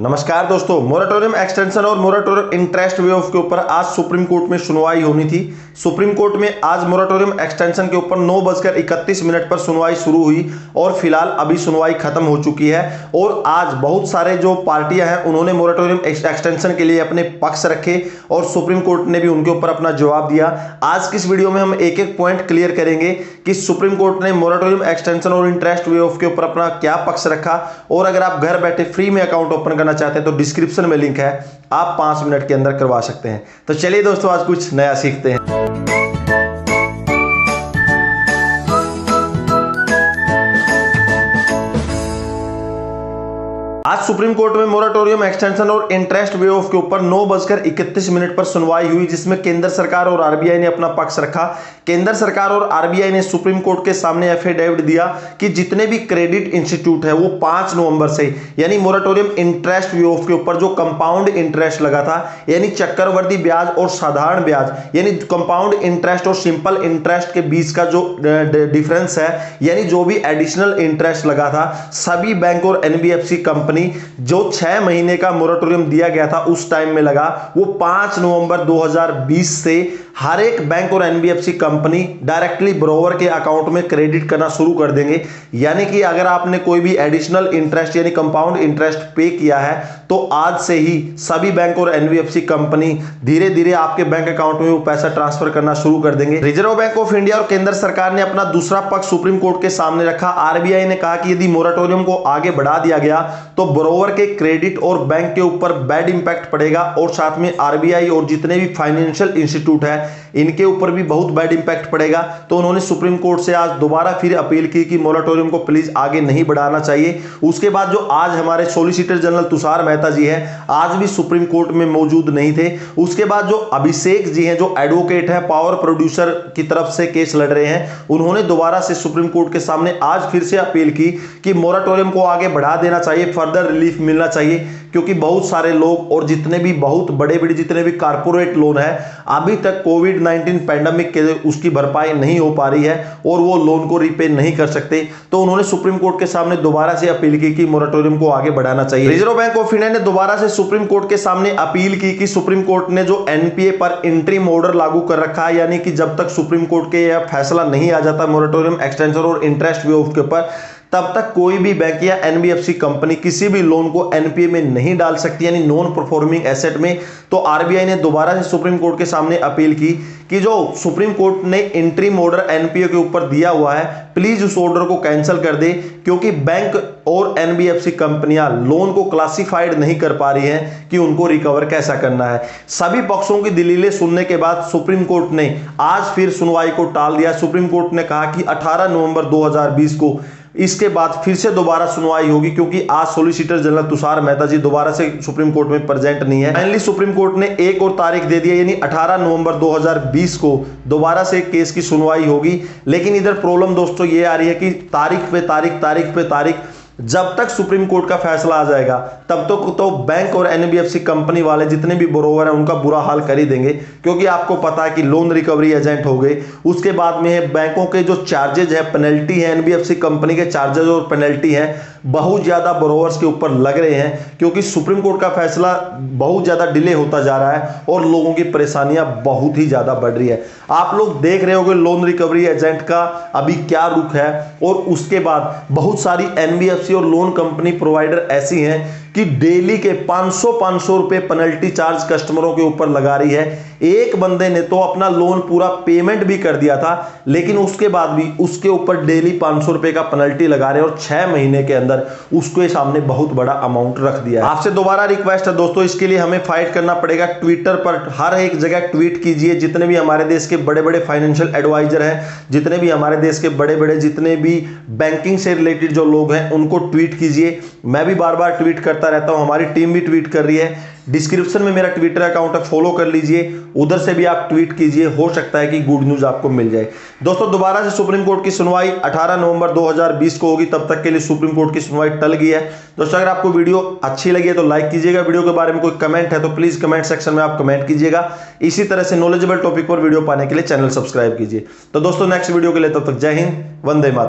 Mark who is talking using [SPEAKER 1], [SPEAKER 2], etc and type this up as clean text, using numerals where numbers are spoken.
[SPEAKER 1] नमस्कार दोस्तों, moratorium extension और मोरेटोरियम इंटरेस्ट वेव के ऊपर आज सुप्रीम कोर्ट में सुनवाई होनी थी। सुप्रीम कोर्ट में आज मोरेटोरियम एक्सटेंशन के ऊपर 9:31 पर सुनवाई शुरू हुई और फिलहाल अभी सुनवाई खत्म हो चुकी है। और आज बहुत सारे जो पार्टियां हैं उन्होंने मोरेटोरियम एक्सटेंशन के लिए अपने पक्ष रखे और सुप्रीम कोर्ट ने भी उनके ऊपर अपना जवाब दिया। आज की इस वीडियो में हम एक एक पॉइंट क्लियर करेंगे कि सुप्रीम कोर्ट ने मोरेटोरियम एक्सटेंशन और इंटरेस्ट वेव के ऊपर अपना क्या पक्ष रखा। और अगर आप घर बैठे फ्री में अकाउंट ओपन करना चाहते हैं तो डिस्क्रिप्शन में लिंक है, आप 5 मिनट के अंदर करवा सकते हैं। तो चलिए दोस्तों, आज कुछ नया सीखते हैं। आज सुप्रीम कोर्ट में मोरेटोरियम एक्सटेंशन और इंटरेस्ट वेव के ऊपर 9:31 पर सुनवाई हुई, जिसमें केंद्र सरकार और आरबीआई ने अपना पक्ष रखा। केंद्र सरकार और आरबीआई ने सुप्रीम कोर्ट के सामने एफिडेविट दिया कि जितने भी क्रेडिट इंस्टीट्यूट है वो 5 नवंबर से, यानी मोरेटोरियम इंटरेस्ट वेव के ऊपर जो कंपाउंड इंटरेस्ट लगा था, यानी चक्रवृद्धि ब्याज और साधारण ब्याज, यानी कंपाउंड इंटरेस्ट और सिंपल इंटरेस्ट के बीच का जो डिफरेंस है, यानी जो भी एडिशनल इंटरेस्ट लगा था, सभी बैंक और एनबीएफसी कंपनी जो 6 महीने का मोरेटोरियम दिया गया था उस टाइम में लगा, वो 5 नवंबर 2020 से हर एक बैंक और एनबीएफसी कंपनी डायरेक्टली बोरोवर के अकाउंट में क्रेडिट करना शुरू कर देंगे। यानी कि अगर आपने कोई भी एडिशनल इंटरेस्ट यानी कंपाउंड इंटरेस्ट पे किया है तो आज से ही सभी बैंक और एनबीएफसी कंपनी धीरे धीरे आपके बैंक अकाउंट में वो पैसा ट्रांसफर करना शुरू कर देंगे। रिजर्व बैंक ऑफ इंडिया और केंद्र सरकार ने अपना दूसरा पक्ष सुप्रीम कोर्ट के सामने रखा। आरबीआई ने कहा कि यदि मोरेटोरियम को आगे बढ़ा दिया गया तो बोरोवर के क्रेडिट और बैंक के ऊपर बैड इंपैक्ट पड़ेगा और साथ में आरबीआई और जितने भी फाइनेंशियल इंस्टीट्यूट है इनके ऊपर भी बहुत बैड इंपैक्ट पड़ेगा। तो उन्होंने सुप्रीम कोर्ट से आज दोबारा फिर अपील की कि मोरेटोरियम को प्लीज आगे नहीं बढ़ाना चाहिए। उसके बाद जो आज हमारे सॉलिसिटर जनरल तुषार मेहता जी हैं, आज भी सुप्रीम कोर्ट में मौजूद नहीं थे। उसके बाद जो अभिषेक जी हैं, जो एडवोकेट हैं, पावर प्रोड्यूसर की तरफ से केस लड़ रहे हैं, उन्होंने दोबारा से सुप्रीम कोर्ट के सामने आज फिर से अपील की कि मोरेटोरियम को आगे बढ़ा देना चाहिए, फर्दर रिलीफ मिलना चाहिए, क्योंकि बहुत सारे लोग और जितने भी बहुत बड़े बड़े जितने भी कारपोरेट लोन है अभी तक कोविड-19 पैंडेमिक के उसकी भरपाई नहीं हो पा रही है और वो लोन को रीपे नहीं कर सकते। तो उन्होंने सुप्रीम कोर्ट के सामने दोबारा से अपील की कि मोरेटोरियम को आगे बढ़ाना चाहिए। रिजर्व बैंक ऑफ इंडिया ने दोबारा से सुप्रीम कोर्ट के सामने अपील की कि सुप्रीम कोर्ट ने जो एनपीए पर इंटरिम ऑर्डर लागू कर रखा है, यानी कि जब तक सुप्रीम कोर्ट के यह फैसला नहीं आ जाता मोरेटोरियम एक्सटेंशन और इंटरेस्ट वेव के ऊपर, तब तक कोई भी बैंक या एनबीएफसी कंपनी किसी भी लोन को एनपीए में नहीं डाल सकती, यानी नॉन परफॉर्मिंग एसेट में। तो आरबीआई ने दोबारा से सुप्रीम कोर्ट के सामने अपील की कि जो सुप्रीम कोर्ट ने इंटरिम ऑर्डर एनपीए के ऊपर दिया हुआ है, प्लीज उस ऑर्डर को कैंसिल कर दे, क्योंकि बैंक और एनबीएफसी कंपनियां लोन को क्लासिफाइड नहीं कर पा रही हैं कि उनको रिकवर कैसा करना है। सभी पक्षों की दलीलें सुनने के बाद सुप्रीम कोर्ट ने आज फिर सुनवाई को टाल दिया। सुप्रीम कोर्ट ने कहा कि 18 नवंबर 2020 को इसके बाद फिर से दोबारा सुनवाई होगी, क्योंकि आज सॉलिसिटर जनरल तुषार मेहता जी दोबारा से सुप्रीम कोर्ट में प्रेजेंट नहीं है। फाइनली सुप्रीम कोर्ट ने एक और तारीख दे दी है, यानी 18 नवंबर 2020 को दोबारा से केस की सुनवाई होगी। लेकिन इधर प्रॉब्लम दोस्तों ये आ रही है कि तारीख पे तारीख जब तक सुप्रीम कोर्ट का फैसला आ जाएगा तब तक तो बैंक और एनबीएफसी कंपनी वाले जितने भी बोरोवर हैं उनका बुरा हाल कर ही देंगे, क्योंकि आपको पता है कि लोन रिकवरी एजेंट हो गए, उसके बाद में बैंकों के जो चार्जेज है, पेनल्टी है, एनबीएफसी कंपनी के चार्जेज और पेनल्टी है, बहुत ज्यादा बोरोवर्स के ऊपर लग रहे हैं, क्योंकि सुप्रीम कोर्ट का फैसला बहुत ज्यादा डिले होता जा रहा है और लोगों की परेशानियां बहुत ही ज्यादा बढ़ रही है। आप लोग देख रहे होंगे लोन रिकवरी एजेंट का अभी क्या रुख है, और उसके बाद बहुत सारी एनबीएफसी और लोन कंपनी प्रोवाइडर ऐसी हैं कि डेली के 500 रुपए पेनल्टी चार्ज कस्टमरों के ऊपर लगा रही है। एक बंदे ने तो अपना लोन पूरा पेमेंट भी कर दिया था, लेकिन उसके बाद भी उसके ऊपर डेली 500 रुपए का पेनल्टी लगा रहे हैं और 6 महीने के अंदर उसके सामने बहुत बड़ा अमाउंट रख दिया है। आपसे दोबारा रिक्वेस्ट है दोस्तों, इसके लिए हमें फाइट करना पड़ेगा। ट्विटर पर हर एक जगह ट्वीट कीजिए, जितने भी हमारे देश के बड़े बड़े फाइनेंशियल एडवाइजर हैं, जितने भी हमारे देश के बड़े बड़े जितने भी बैंकिंग से रिलेटेड जो लोग हैं उनको ट्वीट कीजिए। मैं भी बार बार ट्वीट करता रहता हूं, हमारी टीम भी ट्वीट कर रही है। डिस्क्रिप्शन में मेरा ट्विटर अकाउंट है, फॉलो कर लीजिए, उधर से भी आप ट्वीट कीजिए, हो सकता है कि गुड न्यूज आपको मिल जाए। दोस्तों दोबारा से सुप्रीम कोर्ट की सुनवाई 18 नवंबर 2020 को होगी, तब तक के लिए सुप्रीम कोर्ट की सुनवाई टल गई है। दोस्तों अगर आपको वीडियो अच्छी लगी है तो लाइक कीजिएगा, वीडियो के बारे में कोई कमेंट है तो प्लीज कमेंट सेक्शन में आप कमेंट कीजिएगा। इसी तरह से नॉलेजेबल टॉपिक पर वीडियो पाने के लिए चैनल सब्सक्राइब कीजिए। तो दोस्तों नेक्स्ट वीडियो के लिए तब तक जय हिंद, वंदे मातरम।